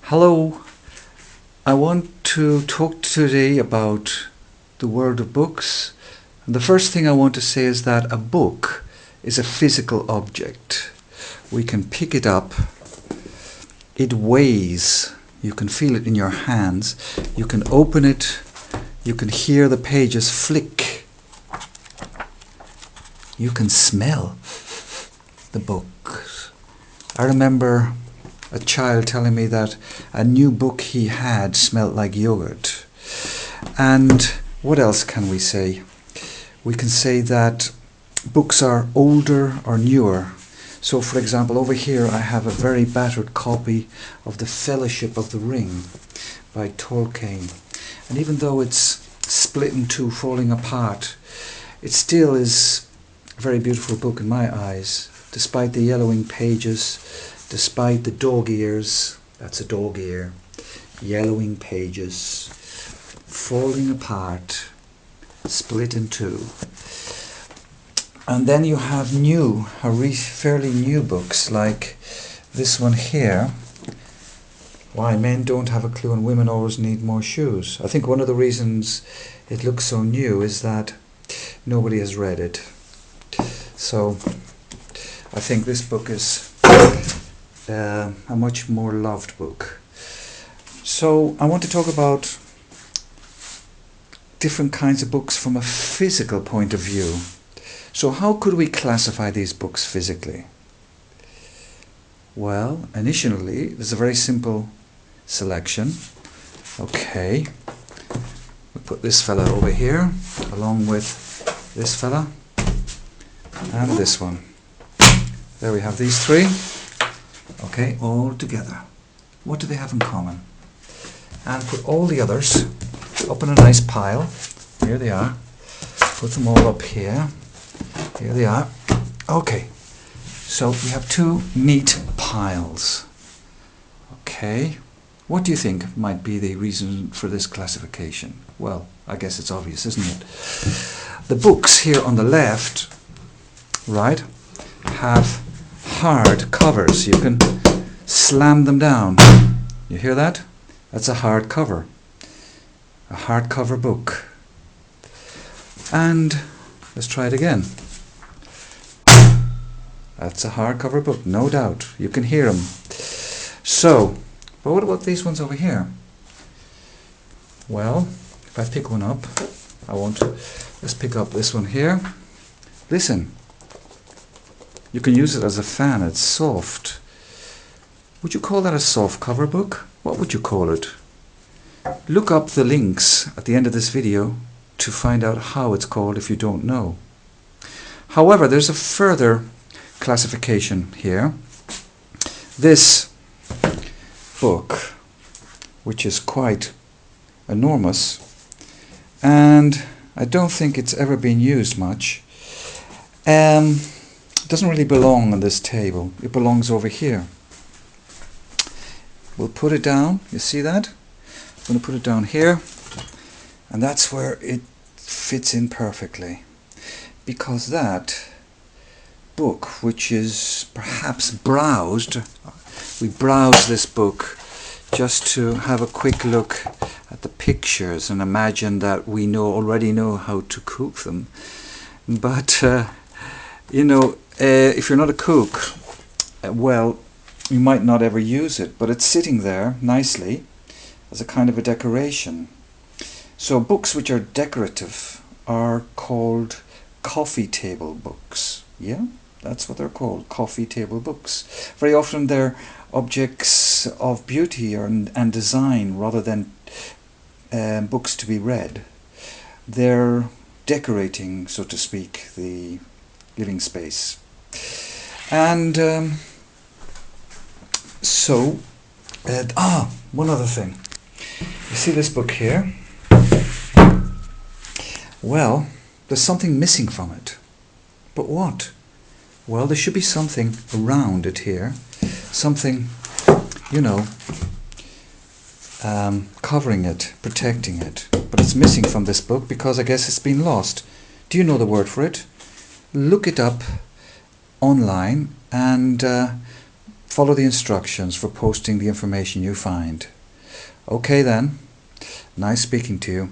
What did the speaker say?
Hello, I want to talk today about the world of books. And the first thing I want to say is that a book is a physical object. We can pick it up, it weighs, you can feel it in your hands, you can open it, you can hear the pages flick, you can smell the book. I remember a child telling me that a new book he had smelled like yogurt. And what else can we say? We can say that books are older or newer. So for example, over here I have a very battered copy of The Fellowship of the Ring by Tolkien. And even though it's split in two, falling apart, it still is a very beautiful book in my eyes, despite the yellowing pages, despite the dog ears, that's a dog ear, yellowing pages, falling apart, split in two. And then you have fairly new books like this one here, Why Men Don't Have a Clue and Women Always Need More Shoes. I think one of the reasons it looks so new is that nobody has read it. So I think this book is a much more loved book. So I want to talk about different kinds of books from a physical point of view. So how could we classify these books physically? Well, initially there's a very simple selection. Okay, we put this fella over here along with this fella and this one. There we have these three. Okay, all together. What do they have in common? And put all the others up in a nice pile. Here they are. Put them all up here. Here they are. Okay, so we have two neat piles. Okay, what do you think might be the reason for this classification? Well, I guess it's obvious, isn't it? The books here on the left, right, have hard covers. You can slam them down. You hear that? That's a hard cover. A hardcover book. And let's try it again. That's a hardcover book, no doubt. You can hear them. So, but what about these ones over here? Well, if I pick one up, let's pick up this one here. Listen. You can use it as a fan, it's soft. Would you call that a soft cover book? What would you call it? Look up the links at the end of this video to find out how it's called if you don't know. However, there's a further classification here. This book, which is quite enormous, and I don't think it's ever been used much, doesn't really belong on this table. It belongs over here. We'll put it down. You see that? I'm going to put it down here, and that's where it fits in perfectly, because that book, which is perhaps browsed, we browse this book just to have a quick look at the pictures and imagine that we already know how to cook them. But you know, if you're not a cook, well, you might not ever use it, but it's sitting there nicely as a kind of a decoration. So books which are decorative are called coffee table books. Yeah, that's what they're called, coffee table books. Very often they're objects of beauty and design rather than books to be read. They're decorating, so to speak, the living space. And one other thing. You see this book here? Well, there's something missing from it. But what? Well, there should be something around it here. Something, you know, covering it, protecting it. But it's missing from this book because I guess it's been lost. Do you know the word for it? Look it up online and follow the instructions for posting the information you find. Okay then, nice speaking to you.